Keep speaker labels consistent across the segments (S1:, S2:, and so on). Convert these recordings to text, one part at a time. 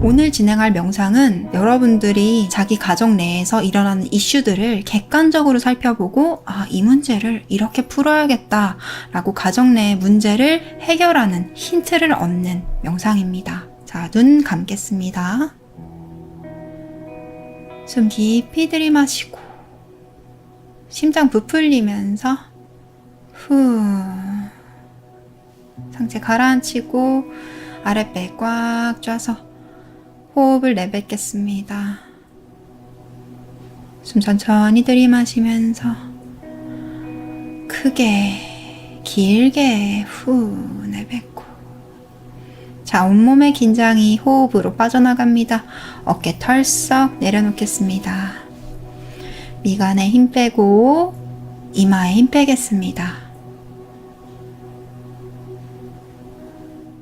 S1: 오늘 진행할 명상은 여러분들이 자기 가정 내에서 일어나는 이슈들을 객관적으로 살펴보고 이 문제를 이렇게 풀어야겠다 라고 가정 내의 문제를 해결하는 힌트를 얻는 명상입니다. 자, 눈 감겠습니다. 숨 깊이 들이마시고 심장 부풀리면서 후 상체 가라앉히고 아랫배 꽉 쪄서 호흡을 내뱉겠습니다. 숨 천천히 들이마시면서 크게 길게 후 내뱉고, 자, 온몸의 긴장이 호흡으로 빠져나갑니다. 어깨 털썩 내려놓겠습니다. 미간에 힘 빼고 이마에 힘 빼겠습니다.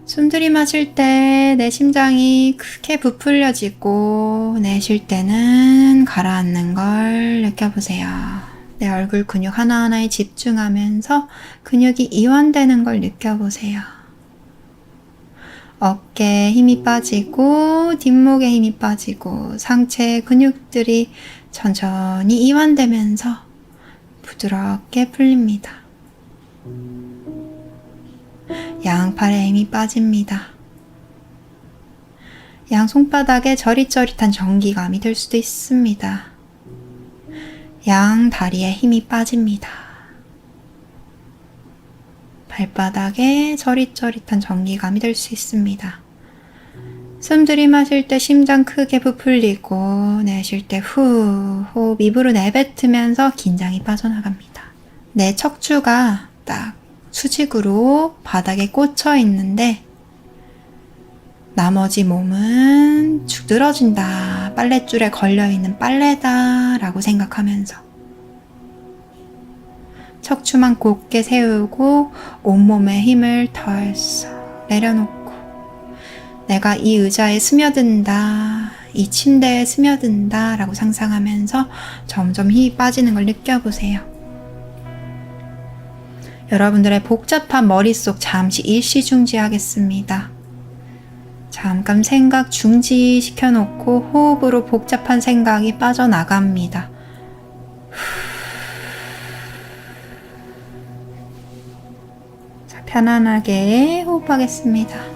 S1: 숨 들이마실 때 내 심장이 크게 부풀려지고 내쉴 때는 가라앉는 걸 느껴보세요. 내 얼굴 근육 하나하나에 집중하면서 근육이 이완되는 걸 느껴보세요. 어깨에 힘이 빠지고 뒷목에 힘이 빠지고 상체 근육들이 천천히 이완되면서 부드럽게 풀립니다. 양팔에 힘이 빠집니다. 양 손바닥에 저릿저릿한 전기감이 들 수도 있습니다. 양 다리에 힘이 빠집니다. 발바닥에 저릿저릿한 전기감이 들 수 있습니다. 숨 들이마실 때 심장 크게 부풀리고 내쉴 때 후 호흡 입으로 내뱉으면서 긴장이 빠져나갑니다. 내 척추가 딱 수직으로 바닥에 꽂혀 있는데 나머지 몸은 축 늘어진다, 빨랫줄에 걸려있는 빨래다 라고 생각하면서 척추만 곧게 세우고 온몸에 힘을 덜썩 내려놓고 내가 이 의자에 스며든다, 이 침대에 스며든다 라고 상상하면서 점점 힘이 빠지는 걸 느껴보세요. 여러분들의 복잡한 머릿속 잠시 일시중지하겠습니다. 잠깐 생각 중지시켜 놓고 호흡으로 복잡한 생각이 빠져나갑니다. 자, 편안하게 호흡하겠습니다.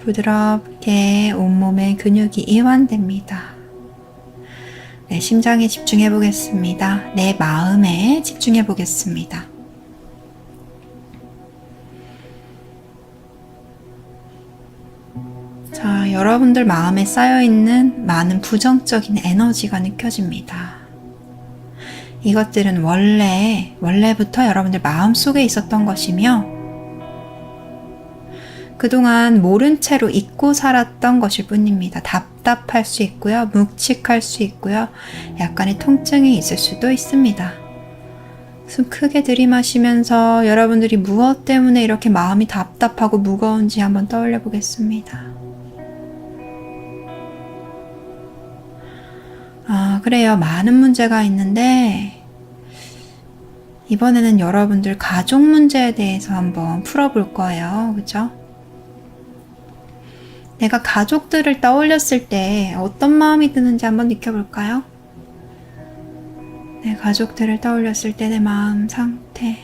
S1: 부드럽게 온몸의 근육이 이완됩니다. 내 심장에 집중해 보겠습니다. 내 마음에 집중해 보겠습니다. 자, 여러분들 마음에 쌓여있는 많은 부정적인 에너지가 느껴집니다. 이것들은 원래부터 여러분들 마음속에 있었던 것이며 그동안 모른 채로 잊고 살았던 것일 뿐입니다. 답답할 수 있고요. 묵직할 수 있고요. 약간의 통증이 있을 수도 있습니다. 숨 크게 들이마시면서 여러분들이 무엇 때문에 이렇게 마음이 답답하고 무거운지 한번 떠올려 보겠습니다. 그래요. 많은 문제가 있는데 이번에는 여러분들 가족 문제에 대해서 한번 풀어볼 거예요. 그죠? 내가 가족들을 떠올렸을 때 어떤 마음이 드는지 한번 느껴볼까요? 내 가족들을 떠올렸을 때 내 마음 상태,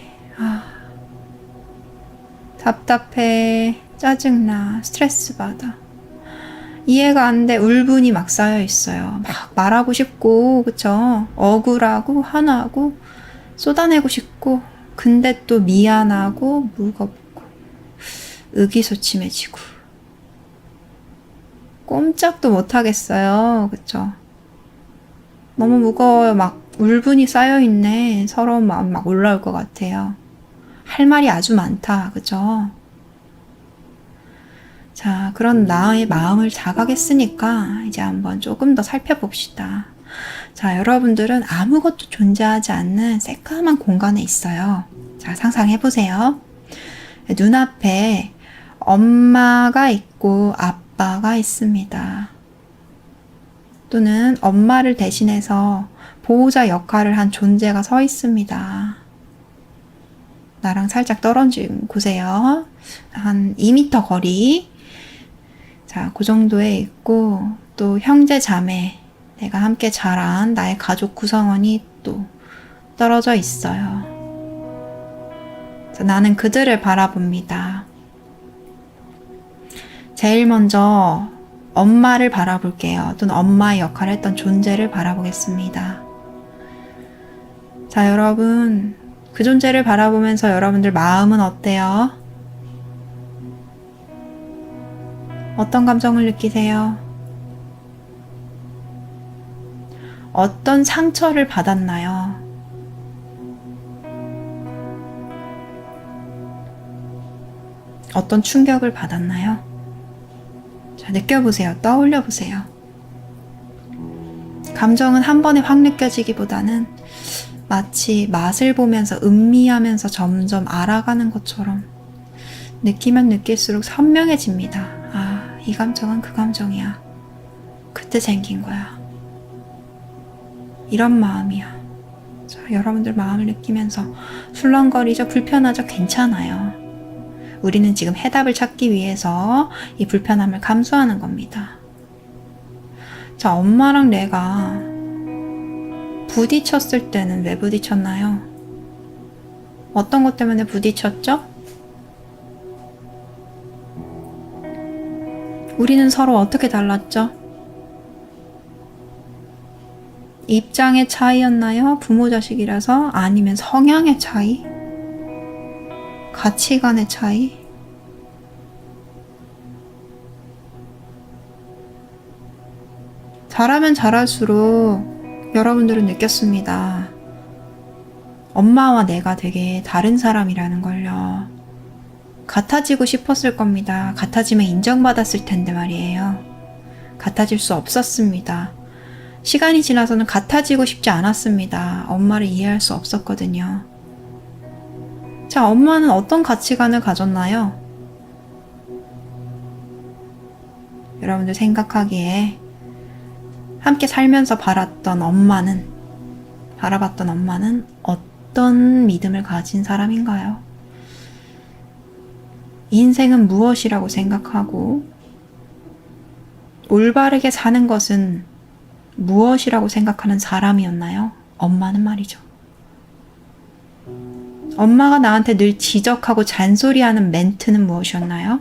S1: 답답해, 짜증나, 스트레스 받아, 이해가 안 돼, 울분이 막 쌓여 있어요. 막 말하고 싶고, 그쵸? 억울하고, 화나고, 쏟아내고 싶고, 근데 또 미안하고, 무겁고, 의기소침해지고, 꼼짝도 못 하겠어요. 그쵸? 너무 무거워요. 막 울분이 쌓여있네. 서러운 마음 막 올라올 것 같아요. 할 말이 아주 많다. 그죠? 자, 그런 나의 마음을 자각했으니까 이제 한번 조금 더 살펴봅시다. 자, 여러분들은 아무것도 존재하지 않는 새까만 공간에 있어요. 자, 상상해보세요. 눈앞에 엄마가 있고 아빠가 있습니다. 또는 엄마를 대신해서 보호자 역할을 한 존재가 서 있습니다. 나랑 살짝 떨어진 곳에요. 한 2m 거리. 자, 그 정도에 있고, 또 형제 자매, 내가 함께 자란 나의 가족 구성원이 또 떨어져 있어요. 나는 그들을 바라봅니다. 제일 먼저 엄마를 바라볼게요. 또는 엄마의 역할을 했던 존재를 바라보겠습니다. 자, 여러분, 그 존재를 바라보면서 여러분들 마음은 어때요? 어떤 감정을 느끼세요? 어떤 상처를 받았나요? 어떤 충격을 받았나요? 자, 느껴보세요. 떠올려보세요. 감정은 한 번에 확 느껴지기보다는 마치 맛을 보면서 음미하면서 점점 알아가는 것처럼 느끼면 느낄수록 선명해집니다. 아, 이 감정은 그 감정이야. 그때 생긴 거야. 이런 마음이야. 자, 여러분들 마음을 느끼면서 술렁거리죠? 불편하죠? 괜찮아요. 우리는 지금 해답을 찾기 위해서 이 불편함을 감수하는 겁니다. 자, 엄마랑 내가 부딪혔을 때는 왜 부딪혔나요? 어떤 것 때문에 부딪혔죠? 우리는 서로 어떻게 달랐죠? 입장의 차이였나요? 부모 자식이라서? 아니면 성향의 차이? 가치관의 차이? 잘하면 잘할수록 여러분들은 느꼈습니다. 엄마와 내가 되게 다른 사람이라는 걸요. 같아지고 싶었을 겁니다. 같아지면 인정받았을 텐데 말이에요. 같아질 수 없었습니다. 시간이 지나서는 같아지고 싶지 않았습니다. 엄마를 이해할 수 없었거든요. 자, 엄마는 어떤 가치관을 가졌나요? 여러분들 생각하기에 함께 살면서 바라봤던 엄마는 어떤 믿음을 가진 사람인가요? 인생은 무엇이라고 생각하고 올바르게 사는 것은 무엇이라고 생각하는 사람이었나요? 엄마는 말이죠. 엄마가 나한테 늘 지적하고 잔소리하는 멘트는 무엇이었나요?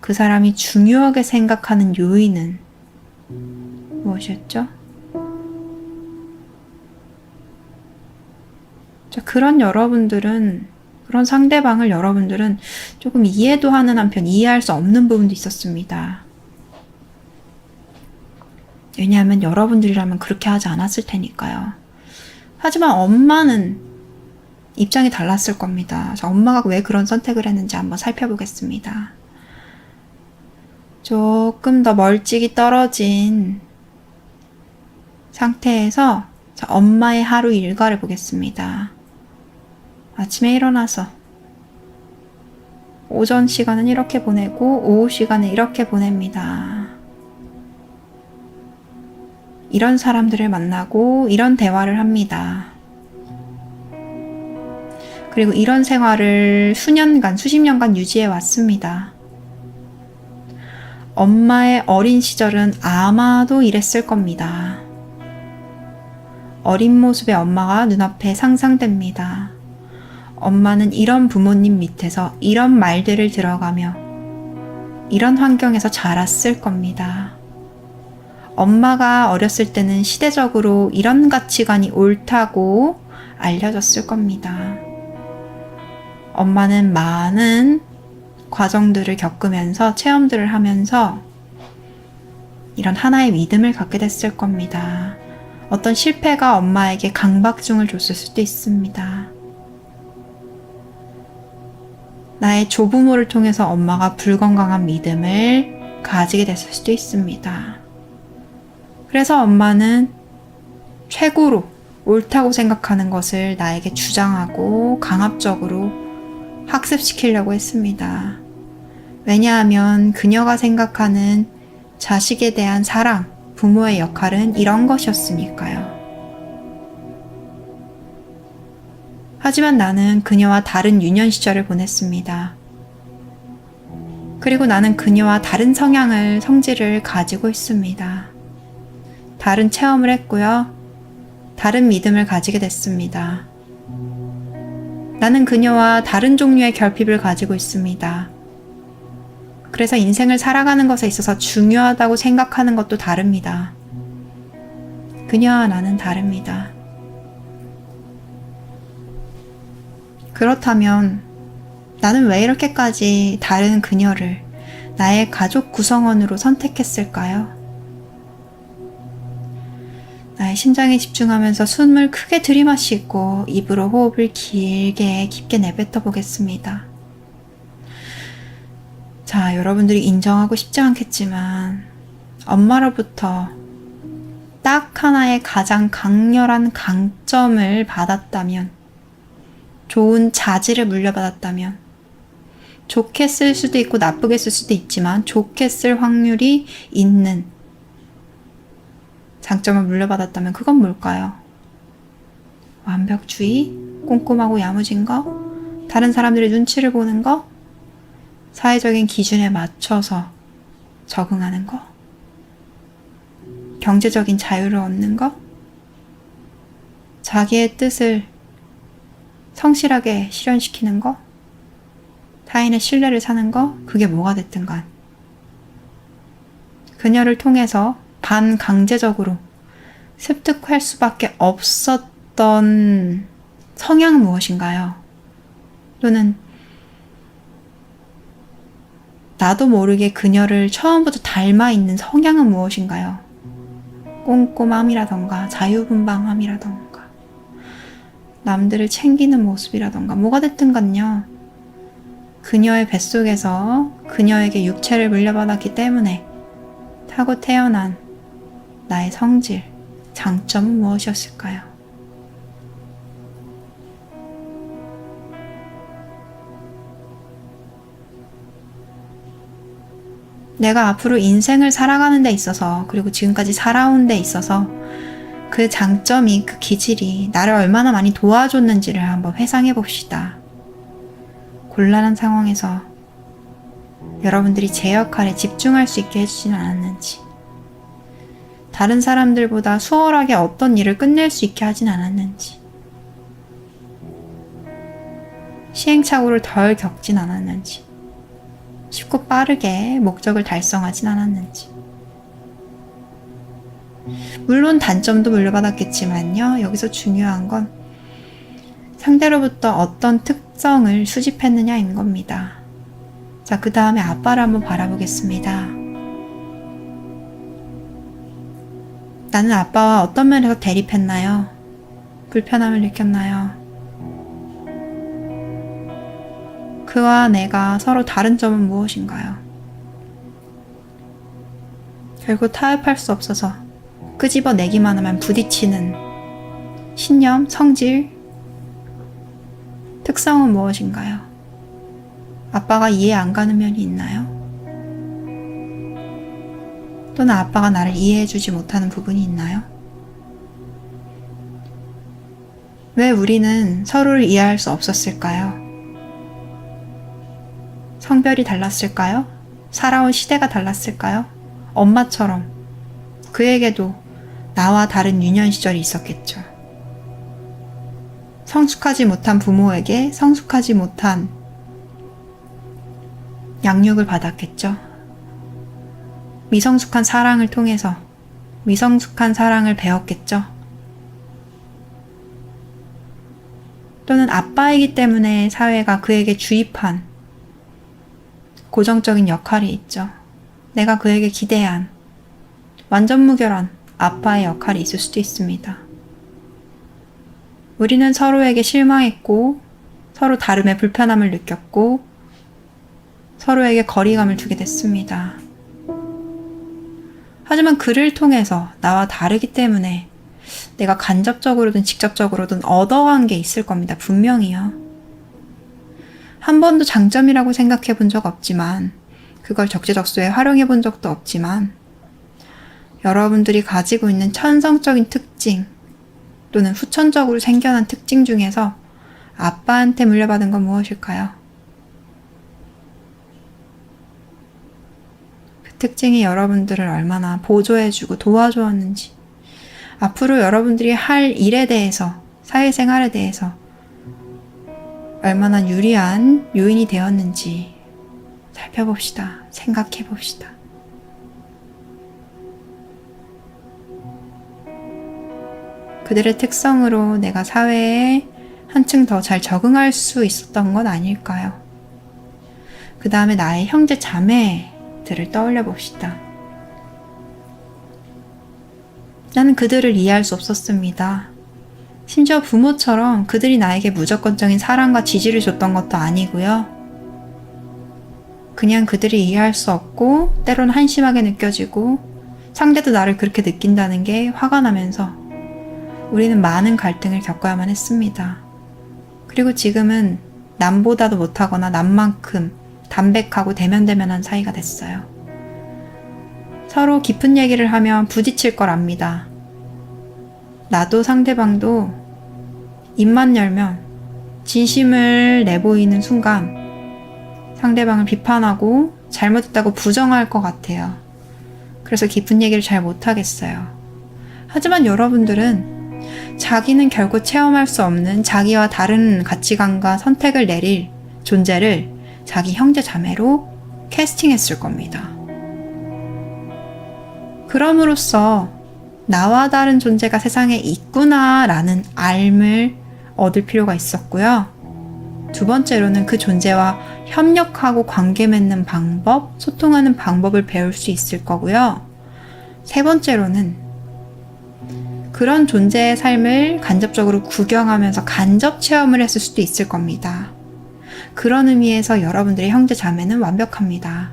S1: 그 사람이 중요하게 생각하는 요인은 무엇이었죠? 자, 그런 상대방을 여러분들은 조금 이해도 하는 한편 이해할 수 없는 부분도 있었습니다. 왜냐하면 여러분들이라면 그렇게 하지 않았을 테니까요. 하지만 엄마는 입장이 달랐을 겁니다. 자, 엄마가 왜 그런 선택을 했는지 한번 살펴보겠습니다. 조금 더 멀찍이 떨어진 상태에서 자, 엄마의 하루 일과를 보겠습니다. 아침에 일어나서 오전 시간은 이렇게 보내고 오후 시간은 이렇게 보냅니다. 이런 사람들을 만나고 이런 대화를 합니다. 그리고 이런 생활을 수년간, 수십 년간 유지해 왔습니다. 엄마의 어린 시절은 아마도 이랬을 겁니다. 어린 모습의 엄마가 눈앞에 상상됩니다. 엄마는 이런 부모님 밑에서 이런 말들을 들어가며 이런 환경에서 자랐을 겁니다. 엄마가 어렸을 때는 시대적으로 이런 가치관이 옳다고 알려졌을 겁니다. 엄마는 많은 과정들을 겪으면서 체험들을 하면서 이런 하나의 믿음을 갖게 됐을 겁니다. 어떤 실패가 엄마에게 강박증을 줬을 수도 있습니다. 나의 조부모를 통해서 엄마가 불건강한 믿음을 가지게 됐을 수도 있습니다. 그래서 엄마는 최고로 옳다고 생각하는 것을 나에게 주장하고 강압적으로 학습시키려고 했습니다. 왜냐하면 그녀가 생각하는 자식에 대한 사랑, 부모의 역할은 이런 것이었으니까요. 하지만 나는 그녀와 다른 유년 시절을 보냈습니다. 그리고 나는 그녀와 다른 성질을 가지고 있습니다. 다른 체험을 했고요. 다른 믿음을 가지게 됐습니다. 나는 그녀와 다른 종류의 결핍을 가지고 있습니다. 그래서 인생을 살아가는 것에 있어서 중요하다고 생각하는 것도 다릅니다. 그녀와 나는 다릅니다. 그렇다면 나는 왜 이렇게까지 다른 그녀를 나의 가족 구성원으로 선택했을까요? 나의 심장에 집중하면서 숨을 크게 들이마시고 입으로 호흡을 깊게 내뱉어 보겠습니다. 자, 여러분들이 인정하고 싶지 않겠지만 엄마로부터 딱 하나의 가장 강렬한 강점을 받았다면, 좋은 자질을 물려받았다면, 좋게 쓸 수도 있고 나쁘게 쓸 수도 있지만 좋게 쓸 확률이 있는 장점을 물려받았다면 그건 뭘까요? 완벽주의, 꼼꼼하고 야무진 거, 다른 사람들의 눈치를 보는 거, 사회적인 기준에 맞춰서 적응하는 거, 경제적인 자유를 얻는 거, 자기의 뜻을 성실하게 실현시키는 거, 타인의 신뢰를 사는 거, 그게 뭐가 됐든 간 그녀를 통해서 반강제적으로 습득할 수밖에 없었던 성향은 무엇인가요? 또는 나도 모르게 그녀를 처음부터 닮아 있는 성향은 무엇인가요? 꼼꼼함이라던가 자유분방함이라던가 남들을 챙기는 모습이라던가 뭐가 됐든 간요. 그녀의 뱃속에서 그녀에게 육체를 물려받았기 때문에 타고 태어난 나의 성질, 장점은 무엇이었을까요? 내가 앞으로 인생을 살아가는 데 있어서, 그리고 지금까지 살아온 데 있어서 그 장점이, 그 기질이 나를 얼마나 많이 도와줬는지를 한번 회상해 봅시다. 곤란한 상황에서 여러분들이 제 역할에 집중할 수 있게 해주지는 않았는지, 다른 사람들보다 수월하게 어떤 일을 끝낼 수 있게 하진 않았는지, 시행착오를 덜 겪진 않았는지, 쉽고 빠르게 목적을 달성하진 않았는지. 물론 단점도 물려받았겠지만요. 여기서 중요한 건 상대로부터 어떤 특성을 수집했느냐인 겁니다. 자, 그 다음에 아빠를 한번 바라보겠습니다. 나는 아빠와 어떤 면에서 대립했나요? 불편함을 느꼈나요? 그와 내가 서로 다른 점은 무엇인가요? 결국 타협할 수 없어서 끄집어내기만 하면 부딪히는 신념, 성질, 특성은 무엇인가요? 아빠가 이해 안 가는 면이 있나요? 또는 아빠가 나를 이해해주지 못하는 부분이 있나요? 왜 우리는 서로를 이해할 수 없었을까요? 성별이 달랐을까요? 살아온 시대가 달랐을까요? 엄마처럼 그에게도 나와 다른 유년 시절이 있었겠죠. 성숙하지 못한 부모에게 성숙하지 못한 양육을 받았겠죠. 미성숙한 사랑을 통해서 미성숙한 사랑을 배웠겠죠. 또는 아빠이기 때문에 사회가 그에게 주입한 고정적인 역할이 있죠. 내가 그에게 기대한 완전 무결한 아빠의 역할이 있을 수도 있습니다. 우리는 서로에게 실망했고, 서로 다름의 불편함을 느꼈고, 서로에게 거리감을 두게 됐습니다. 하지만 그를 통해서 나와 다르기 때문에 내가 간접적으로든 직접적으로든 얻어간 게 있을 겁니다. 분명히요. 한 번도 장점이라고 생각해 본 적 없지만, 그걸 적재적소에 활용해 본 적도 없지만, 여러분들이 가지고 있는 천성적인 특징 또는 후천적으로 생겨난 특징 중에서 아빠한테 물려받은 건 무엇일까요? 그 특징이 여러분들을 얼마나 보조해주고 도와주었는지, 앞으로 여러분들이 할 일에 대해서, 사회생활에 대해서 얼마나 유리한 요인이 되었는지 살펴봅시다. 생각해봅시다. 그들의 특성으로 내가 사회에 한층 더 잘 적응할 수 있었던 건 아닐까요? 그 다음에 나의 형제 자매들을 떠올려 봅시다. 나는 그들을 이해할 수 없었습니다. 심지어 부모처럼 그들이 나에게 무조건적인 사랑과 지지를 줬던 것도 아니고요. 그냥 그들이 이해할 수 없고 때로는 한심하게 느껴지고 상대도 나를 그렇게 느낀다는 게 화가 나면서 우리는 많은 갈등을 겪어야만 했습니다. 그리고 지금은 남보다도 못하거나 남만큼 담백하고 대면대면한 사이가 됐어요. 서로 깊은 얘기를 하면 부딪힐 걸 압니다. 나도 상대방도 입만 열면 진심을 내보이는 순간 상대방을 비판하고 잘못했다고 부정할 것 같아요. 그래서 깊은 얘기를 잘 못하겠어요. 하지만 여러분들은 자기는 결코 체험할 수 없는 자기와 다른 가치관과 선택을 내릴 존재를 자기 형제 자매로 캐스팅했을 겁니다. 그럼으로써 나와 다른 존재가 세상에 있구나라는 알을 얻을 필요가 있었고요. 두 번째로는 그 존재와 협력하고 관계 맺는 방법, 소통하는 방법을 배울 수 있을 거고요. 세 번째로는 그런 존재의 삶을 간접적으로 구경하면서 간접 체험을 했을 수도 있을 겁니다. 그런 의미에서 여러분들의 형제 자매는 완벽합니다.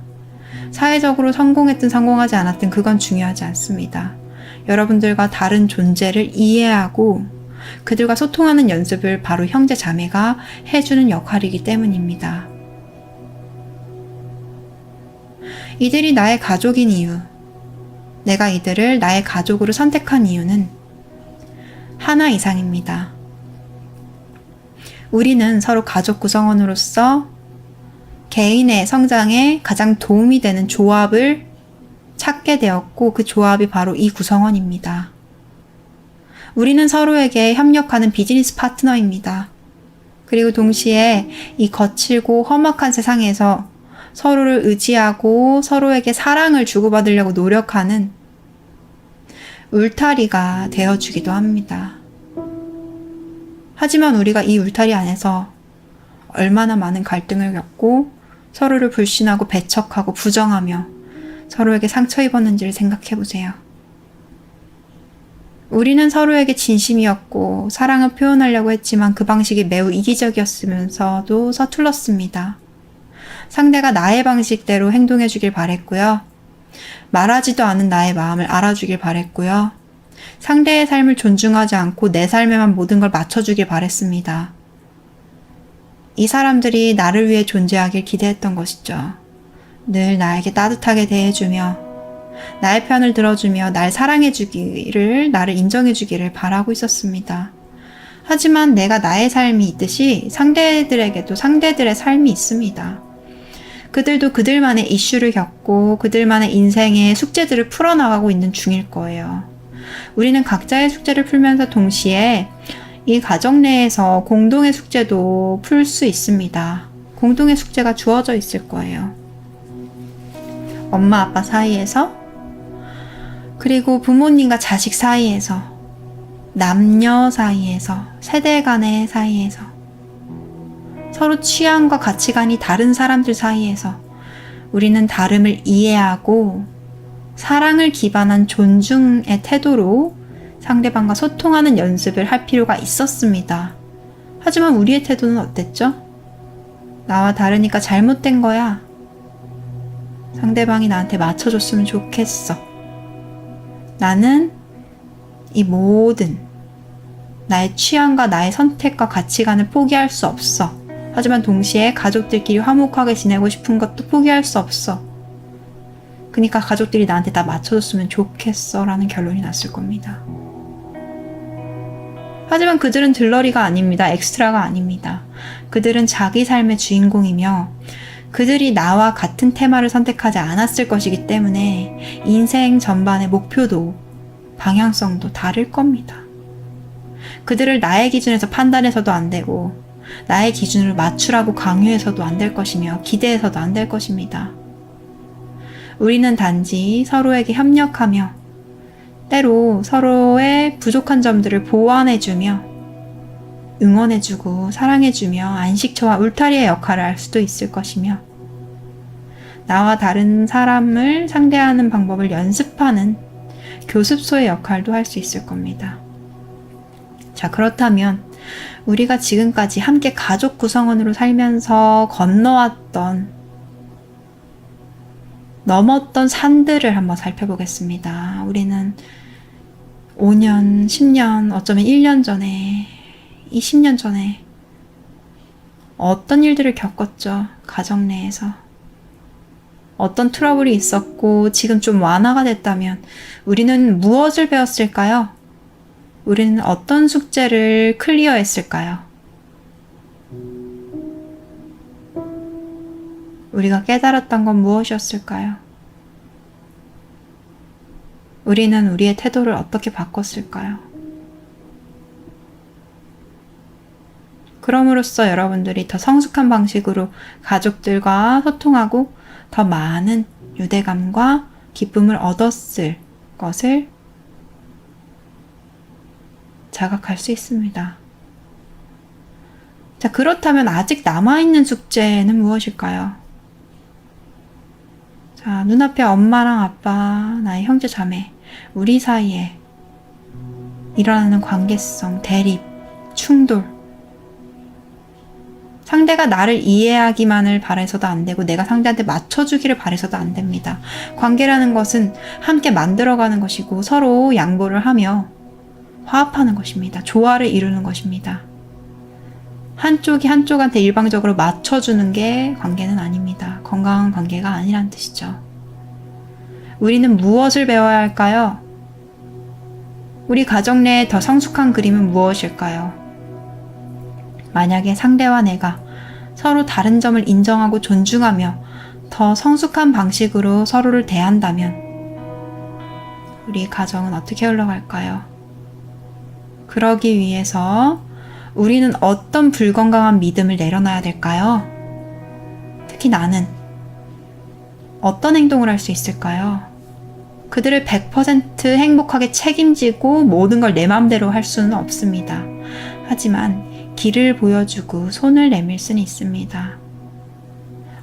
S1: 사회적으로 성공했든 성공하지 않았든 그건 중요하지 않습니다. 여러분들과 다른 존재를 이해하고 그들과 소통하는 연습을 바로 형제 자매가 해주는 역할이기 때문입니다. 이들이 나의 가족인 이유, 내가 이들을 나의 가족으로 선택한 이유는 하나 이상입니다. 우리는 서로 가족 구성원으로서 개인의 성장에 가장 도움이 되는 조합을 찾게 되었고 그 조합이 바로 이 구성원입니다. 우리는 서로에게 협력하는 비즈니스 파트너입니다. 그리고 동시에 이 거칠고 험악한 세상에서 서로를 의지하고 서로에게 사랑을 주고받으려고 노력하는 울타리가 되어주기도 합니다. 하지만 우리가 이 울타리 안에서 얼마나 많은 갈등을 겪고 서로를 불신하고 배척하고 부정하며 서로에게 상처 입었는지를 생각해 보세요. 우리는 서로에게 진심이었고 사랑을 표현하려고 했지만 그 방식이 매우 이기적이었으면서도 서툴렀습니다. 상대가 나의 방식대로 행동해 주길 바랬고요. 말하지도 않은 나의 마음을 알아주길 바랬고요. 상대의 삶을 존중하지 않고 내 삶에만 모든 걸 맞춰주길 바랬습니다. 이 사람들이 나를 위해 존재하길 기대했던 것이죠. 늘 나에게 따뜻하게 대해주며 나의 편을 들어주며 날 사랑해주기를, 나를 인정해주기를 바라고 있었습니다. 하지만 내가 나의 삶이 있듯이 상대들에게도 상대들의 삶이 있습니다. 그들도 그들만의 이슈를 겪고 그들만의 인생의 숙제들을 풀어나가고 있는 중일 거예요. 우리는 각자의 숙제를 풀면서 동시에 이 가정 내에서 공동의 숙제도 풀 수 있습니다. 공동의 숙제가 주어져 있을 거예요. 엄마 아빠 사이에서, 그리고 부모님과 자식 사이에서, 남녀 사이에서, 세대 간의 사이에서, 서로 취향과 가치관이 다른 사람들 사이에서 우리는 다름을 이해하고 사랑을 기반한 존중의 태도로 상대방과 소통하는 연습을 할 필요가 있었습니다. 하지만 우리의 태도는 어땠죠? 나와 다르니까 잘못된 거야. 상대방이 나한테 맞춰줬으면 좋겠어. 나는 이 모든 나의 취향과 나의 선택과 가치관을 포기할 수 없어. 하지만 동시에 가족들끼리 화목하게 지내고 싶은 것도 포기할 수 없어. 그러니까 가족들이 나한테 다 맞춰줬으면 좋겠어 라는 결론이 났을 겁니다. 하지만 그들은 들러리가 아닙니다. 엑스트라가 아닙니다. 그들은 자기 삶의 주인공이며 그들이 나와 같은 테마를 선택하지 않았을 것이기 때문에 인생 전반의 목표도 방향성도 다를 겁니다. 그들을 나의 기준에서 판단해서도 안 되고 나의 기준을 맞추라고 강요해서도 안 될 것이며 기대해서도 안 될 것입니다. 우리는 단지 서로에게 협력하며 때로 서로의 부족한 점들을 보완해주며 응원해주고 사랑해주며 안식처와 울타리의 역할을 할 수도 있을 것이며 나와 다른 사람을 상대하는 방법을 연습하는 교습소의 역할도 할 수 있을 겁니다. 자, 그렇다면 우리가 지금까지 함께 가족 구성원으로 살면서 넘었던 산들을 한번 살펴보겠습니다. 우리는 5년, 10년, 어쩌면 1년 전에, 20년 전에 어떤 일들을 겪었죠? 가정 내에서. 어떤 트러블이 있었고 지금 좀 완화가 됐다면 우리는 무엇을 배웠을까요? 우리는 어떤 숙제를 클리어했을까요? 우리가 깨달았던 건 무엇이었을까요? 우리는 우리의 태도를 어떻게 바꿨을까요? 그럼으로써 여러분들이 더 성숙한 방식으로 가족들과 소통하고 더 많은 유대감과 기쁨을 얻었을 것을 자각할 수 있습니다. 자, 그렇다면 아직 남아있는 숙제는 무엇일까요? 자, 눈앞에 엄마랑 아빠, 나의 형제 자매, 우리 사이에 일어나는 관계성, 대립, 충돌. 상대가 나를 이해하기만을 바라서도 안 되고 내가 상대한테 맞춰주기를 바라서도 안 됩니다. 관계라는 것은 함께 만들어가는 것이고 서로 양보를 하며 화합하는 것입니다. 조화를 이루는 것입니다. 한쪽이 한쪽한테 일방적으로 맞춰주는 게 관계는 아닙니다. 건강한 관계가 아니란 뜻이죠. 우리는 무엇을 배워야 할까요? 우리 가정 내에 더 성숙한 그림은 무엇일까요? 만약에 상대와 내가 서로 다른 점을 인정하고 존중하며 더 성숙한 방식으로 서로를 대한다면 우리 가정은 어떻게 흘러갈까요? 그러기 위해서 우리는 어떤 불건강한 믿음을 내려놔야 될까요? 특히 나는 어떤 행동을 할 수 있을까요? 그들을 100% 행복하게 책임지고 모든 걸 내 마음대로 할 수는 없습니다. 하지만 길을 보여주고 손을 내밀 수는 있습니다.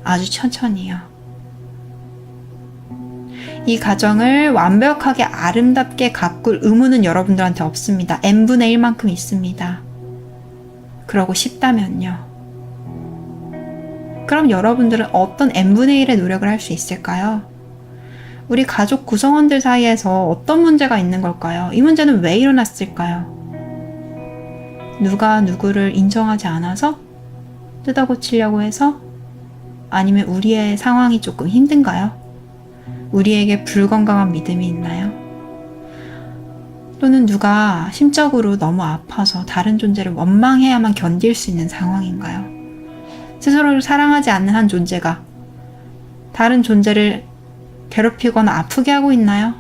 S1: 아주 천천히요. 이 가정을 완벽하게 아름답게 가꿀 의무는 여러분들한테 없습니다. n분의 1만큼 있습니다. 그러고 싶다면요. 그럼 여러분들은 어떤 n분의 1의 노력을 할 수 있을까요? 우리 가족 구성원들 사이에서 어떤 문제가 있는 걸까요? 이 문제는 왜 일어났을까요? 누가 누구를 인정하지 않아서? 뜯어고치려고 해서? 아니면 우리의 상황이 조금 힘든가요? 우리에게 불건강한 믿음이 있나요? 또는 누가 심적으로 너무 아파서 다른 존재를 원망해야만 견딜 수 있는 상황인가요? 스스로를 사랑하지 않는 한 존재가 다른 존재를 괴롭히거나 아프게 하고 있나요?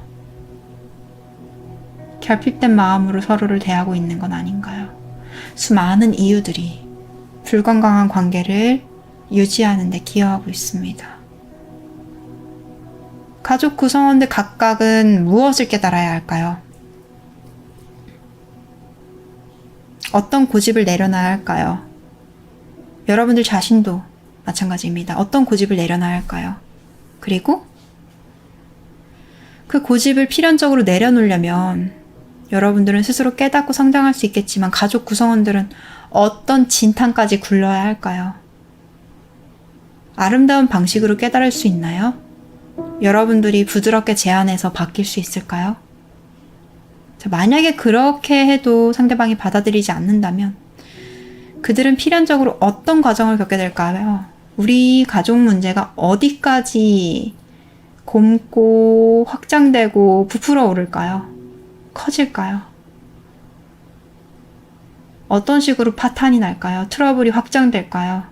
S1: 결핍된 마음으로 서로를 대하고 있는 건 아닌가요? 수많은 이유들이 불건강한 관계를 유지하는 데 기여하고 있습니다. 가족 구성원들 각각은 무엇을 깨달아야 할까요? 어떤 고집을 내려놔야 할까요? 여러분들 자신도 마찬가지입니다. 어떤 고집을 내려놔야 할까요? 그리고 그 고집을 필연적으로 내려놓으려면 여러분들은 스스로 깨닫고 성장할 수 있겠지만 가족 구성원들은 어떤 진탕까지 굴러야 할까요? 아름다운 방식으로 깨달을 수 있나요? 여러분들이 부드럽게 제안해서 바뀔 수 있을까요? 자, 만약에 그렇게 해도 상대방이 받아들이지 않는다면 그들은 필연적으로 어떤 과정을 겪게 될까요? 우리 가족 문제가 어디까지 곪고 확장되고 부풀어 오를까요? 커질까요? 어떤 식으로 파탄이 날까요? 트러블이 확장될까요?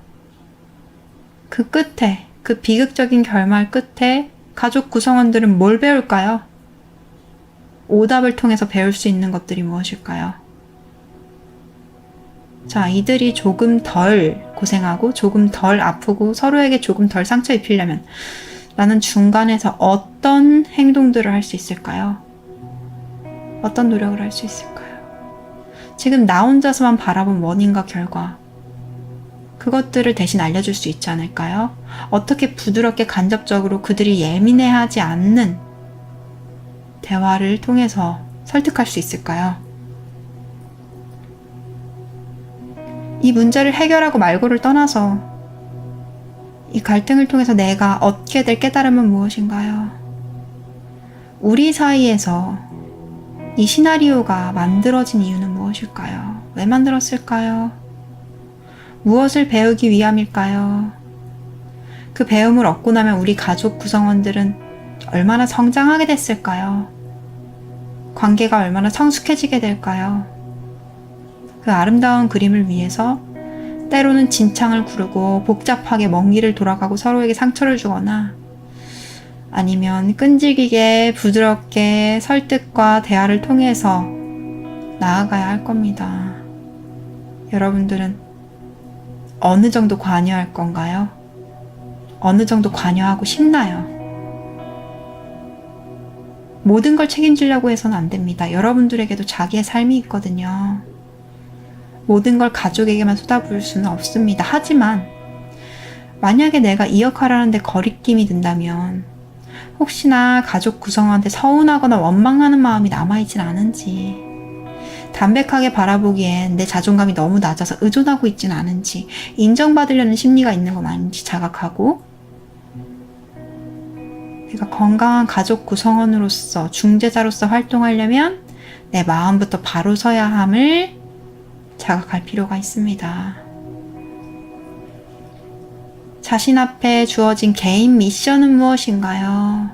S1: 그 끝에, 그 비극적인 결말 끝에 가족 구성원들은 뭘 배울까요? 오답을 통해서 배울 수 있는 것들이 무엇일까요? 자, 이들이 조금 덜 고생하고 조금 덜 아프고 서로에게 조금 덜 상처 입히려면 나는 중간에서 어떤 행동들을 할 수 있을까요? 어떤 노력을 할 수 있을까요? 지금 나 혼자서만 바라본 원인과 결과, 그것들을 대신 알려줄 수 있지 않을까요? 어떻게 부드럽게 간접적으로 그들이 예민해하지 않는 대화를 통해서 설득할 수 있을까요? 이 문제를 해결하고 말고를 떠나서 이 갈등을 통해서 내가 얻게 될 깨달음은 무엇인가요? 우리 사이에서 이 시나리오가 만들어진 이유는 무엇일까요? 왜 만들었을까요? 무엇을 배우기 위함일까요? 그 배움을 얻고 나면 우리 가족 구성원들은 얼마나 성장하게 됐을까요? 관계가 얼마나 성숙해지게 될까요? 그 아름다운 그림을 위해서 때로는 진창을 구르고 복잡하게 먼 길을 돌아가고 서로에게 상처를 주거나 아니면 끈질기게 부드럽게 설득과 대화를 통해서 나아가야 할 겁니다. 여러분들은 어느 정도 관여할 건가요? 어느 정도 관여하고 싶나요? 모든 걸 책임지려고 해서는 안 됩니다. 여러분들에게도 자기의 삶이 있거든요. 모든 걸 가족에게만 쏟아부을 수는 없습니다. 하지만 만약에 내가 이 역할을 하는데 거리낌이 든다면 혹시나 가족 구성원한테 서운하거나 원망하는 마음이 남아있진 않은지, 담백하게 바라보기엔 내 자존감이 너무 낮아서 의존하고 있진 않은지, 인정받으려는 심리가 있는 건 아닌지 자각하고 내가 건강한 가족 구성원으로서 중재자로서 활동하려면 내 마음부터 바로 서야 함을 자각할 필요가 있습니다. 자신 앞에 주어진 개인 미션은 무엇인가요?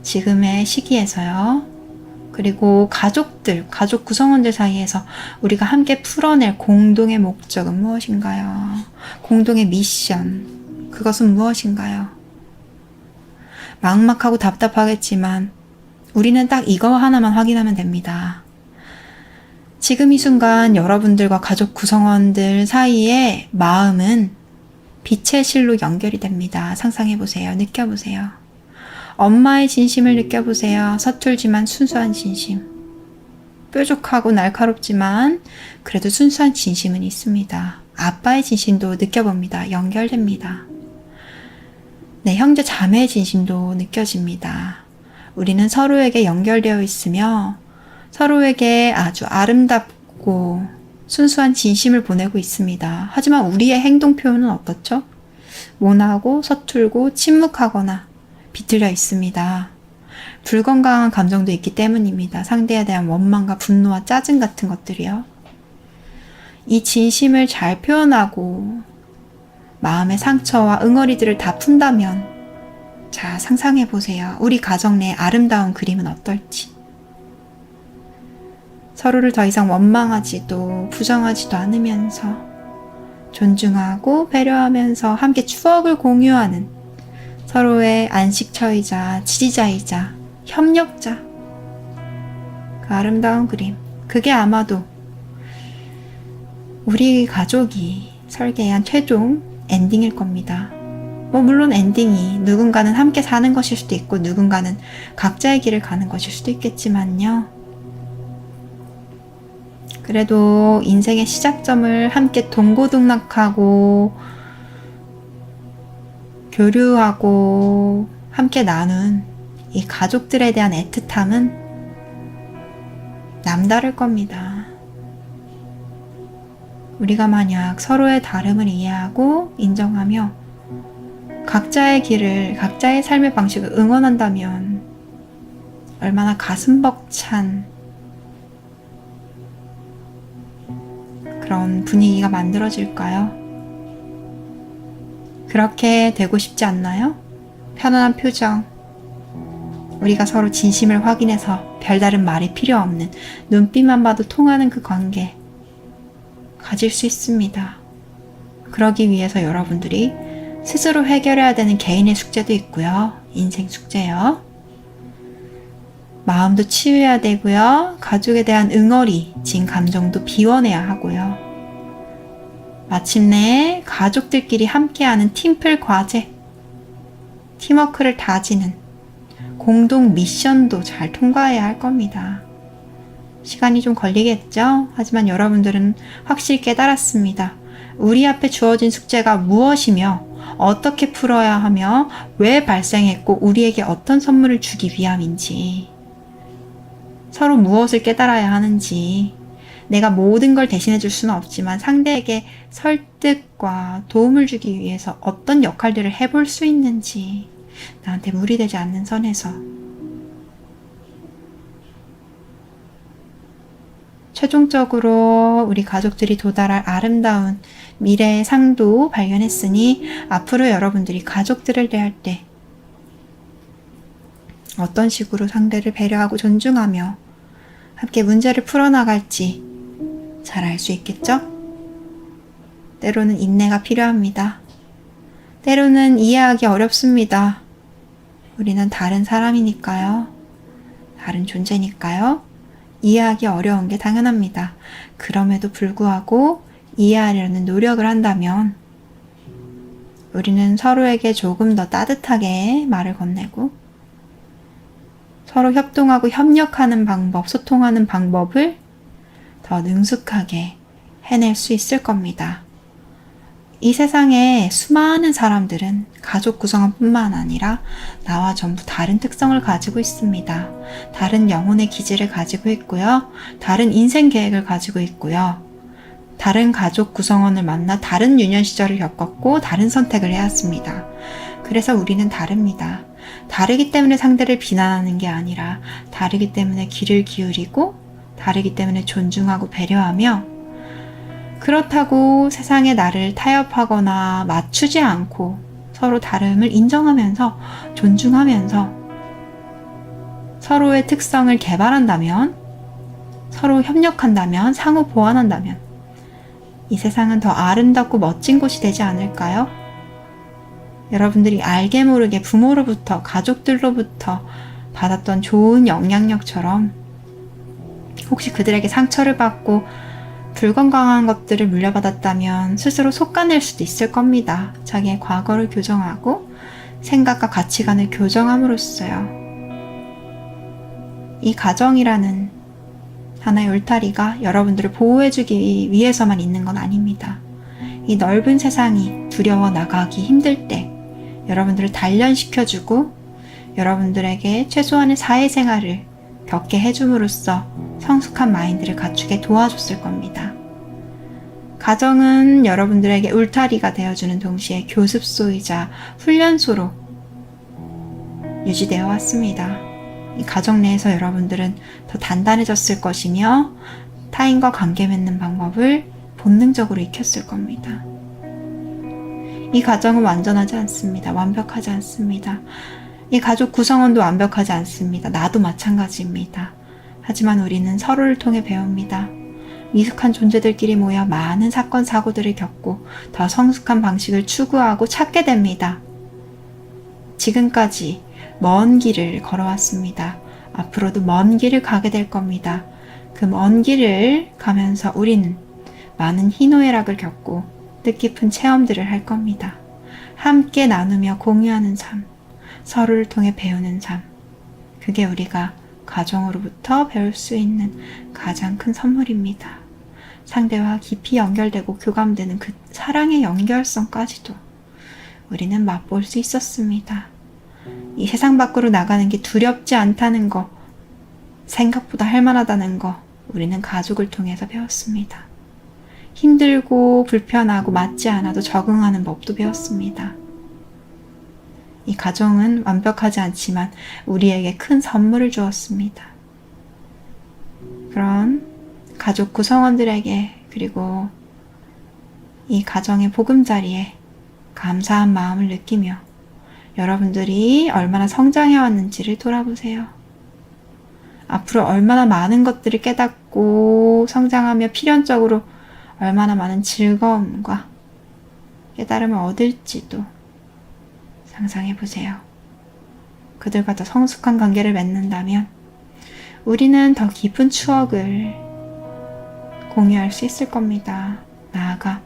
S1: 지금의 시기에서요. 그리고 가족들, 가족 구성원들 사이에서 우리가 함께 풀어낼 공동의 목적은 무엇인가요? 공동의 미션, 그것은 무엇인가요? 막막하고 답답하겠지만 우리는 딱 이거 하나만 확인하면 됩니다. 지금 이 순간 여러분들과 가족 구성원들 사이의 마음은 빛의 실로 연결이 됩니다. 상상해보세요. 느껴보세요. 엄마의 진심을 느껴보세요. 서툴지만 순수한 진심. 뾰족하고 날카롭지만 그래도 순수한 진심은 있습니다. 아빠의 진심도 느껴봅니다. 연결됩니다. 네, 형제 자매의 진심도 느껴집니다. 우리는 서로에게 연결되어 있으며 서로에게 아주 아름답고 순수한 진심을 보내고 있습니다. 하지만 우리의 행동 표현은 어떻죠? 모나고 서툴고 침묵하거나 비틀려 있습니다. 불건강한 감정도 있기 때문입니다. 상대에 대한 원망과 분노와 짜증 같은 것들이요. 이 진심을 잘 표현하고 마음의 상처와 응어리들을 다 푼다면, 자, 상상해보세요. 우리 가정 내의 아름다운 그림은 어떨지. 서로를 더 이상 원망하지도 부정하지도 않으면서 존중하고 배려하면서 함께 추억을 공유하는 서로의 안식처이자 지지자이자 협력자, 그 아름다운 그림, 그게 아마도 우리 가족이 설계한 최종 엔딩일 겁니다. 물론 엔딩이 누군가는 함께 사는 것일 수도 있고 누군가는 각자의 길을 가는 것일 수도 있겠지만요. 그래도 인생의 시작점을 함께 동고동락하고 교류하고 함께 나눈 이 가족들에 대한 애틋함은 남다를 겁니다. 우리가 만약 서로의 다름을 이해하고 인정하며 각자의 길을, 각자의 삶의 방식을 응원한다면 얼마나 가슴 벅찬 그런 분위기가 만들어질까요? 그렇게 되고 싶지 않나요? 편안한 표정, 우리가 서로 진심을 확인해서 별다른 말이 필요 없는 눈빛만 봐도 통하는 그 관계 가질 수 있습니다. 그러기 위해서 여러분들이 스스로 해결해야 되는 개인의 숙제도 있고요. 인생 숙제요. 마음도 치유해야 되고요. 가족에 대한 응어리, 진 감정도 비워내야 하고요. 마침내 가족들끼리 함께하는 팀플 과제, 팀워크를 다지는 공동 미션도 잘 통과해야 할 겁니다. 시간이 좀 걸리겠죠? 하지만 여러분들은 확실히 깨달았습니다. 우리 앞에 주어진 숙제가 무엇이며 어떻게 풀어야 하며 왜 발생했고 우리에게 어떤 선물을 주기 위함인지, 서로 무엇을 깨달아야 하는지, 내가 모든 걸 대신해 줄 수는 없지만 상대에게 설득과 도움을 주기 위해서 어떤 역할들을 해볼 수 있는지, 나한테 무리되지 않는 선에서 최종적으로 우리 가족들이 도달할 아름다운 미래의 상도 발견했으니 앞으로 여러분들이 가족들을 대할 때 어떤 식으로 상대를 배려하고 존중하며 함께 문제를 풀어나갈지 잘 알 수 있겠죠? 때로는 인내가 필요합니다. 때로는 이해하기 어렵습니다. 우리는 다른 사람이니까요. 다른 존재니까요. 이해하기 어려운 게 당연합니다. 그럼에도 불구하고 이해하려는 노력을 한다면 우리는 서로에게 조금 더 따뜻하게 말을 건네고 서로 협동하고 협력하는 방법, 소통하는 방법을 더 능숙하게 해낼 수 있을 겁니다. 이 세상에 수많은 사람들은 가족 구성원뿐만 아니라 나와 전부 다른 특성을 가지고 있습니다. 다른 영혼의 기질을 가지고 있고요. 다른 인생 계획을 가지고 있고요. 다른 가족 구성원을 만나 다른 유년 시절을 겪었고 다른 선택을 해왔습니다. 그래서 우리는 다릅니다. 다르기 때문에 상대를 비난하는 게 아니라 다르기 때문에 귀를 기울이고 다르기 때문에 존중하고 배려하며, 그렇다고 세상에 나를 타협하거나 맞추지 않고 서로 다름을 인정하면서 존중하면서 서로의 특성을 개발한다면, 서로 협력한다면, 상호 보완한다면 이 세상은 더 아름답고 멋진 곳이 되지 않을까요? 여러분들이 알게 모르게 부모로부터, 가족들로부터 받았던 좋은 영향력처럼 혹시 그들에게 상처를 받고 불건강한 것들을 물려받았다면 스스로 속아낼 수도 있을 겁니다. 자기의 과거를 교정하고 생각과 가치관을 교정함으로써요. 이 가정이라는 하나의 울타리가 여러분들을 보호해주기 위해서만 있는 건 아닙니다. 이 넓은 세상이 두려워 나가기 힘들 때 여러분들을 단련시켜주고 여러분들에게 최소한의 사회생활을 겪게 해줌으로써 성숙한 마인드를 갖추게 도와줬을 겁니다. 가정은 여러분들에게 울타리가 되어주는 동시에 교습소이자 훈련소로 유지되어 왔습니다. 이 가정 내에서 여러분들은 더 단단해졌을 것이며 타인과 관계 맺는 방법을 본능적으로 익혔을 겁니다. 이 가정은 완전하지 않습니다. 완벽하지 않습니다. 이 가족 구성원도 완벽하지 않습니다. 나도 마찬가지입니다. 하지만 우리는 서로를 통해 배웁니다. 미숙한 존재들끼리 모여 많은 사건, 사고들을 겪고 더 성숙한 방식을 추구하고 찾게 됩니다. 지금까지 먼 길을 걸어왔습니다. 앞으로도 먼 길을 가게 될 겁니다. 그 먼 길을 가면서 우리는 많은 희노애락을 겪고 뜻깊은 체험들을 할 겁니다. 함께 나누며 공유하는 삶, 서로를 통해 배우는 삶, 그게 우리가 가정으로부터 배울 수 있는 가장 큰 선물입니다. 상대와 깊이 연결되고 교감되는 그 사랑의 연결성까지도 우리는 맛볼 수 있었습니다. 이 세상 밖으로 나가는 게 두렵지 않다는 거, 생각보다 할만하다는 거, 우리는 가족을 통해서 배웠습니다. 힘들고 불편하고 맞지 않아도 적응하는 법도 배웠습니다. 이 가정은 완벽하지 않지만 우리에게 큰 선물을 주었습니다. 그런 가족 구성원들에게, 그리고 이 가정의 보금자리에 감사한 마음을 느끼며 여러분들이 얼마나 성장해 왔는지를 돌아보세요. 앞으로 얼마나 많은 것들을 깨닫고 성장하며 필연적으로 얼마나 많은 즐거움과 깨달음을 얻을지도 상상해 보세요. 그들과 더 성숙한 관계를 맺는다면 우리는 더 깊은 추억을 공유할 수 있을 겁니다. 나아가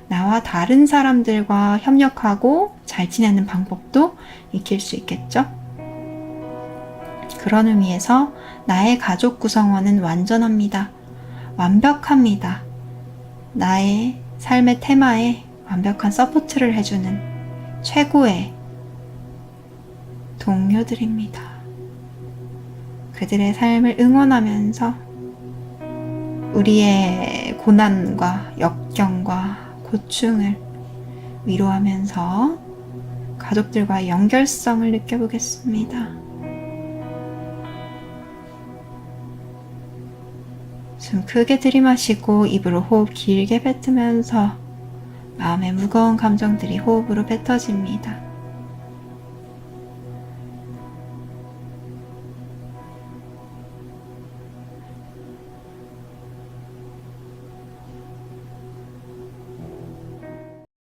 S1: 나와 다른 사람들과 협력하고 잘 지내는 방법도 익힐 수 있겠죠? 그런 의미에서 나의 가족 구성원은 완전합니다. 완벽합니다. 나의 삶의 테마에 완벽한 서포트를 해주는 최고의 동료들입니다. 그들의 삶을 응원하면서 우리의 고난과 역경과 고충을 위로하면서 가족들과의 연결성을 느껴보겠습니다. 숨 크게 들이마시고 입으로 호흡 길게 뱉으면서 마음의 무거운 감정들이 호흡으로 뱉어집니다.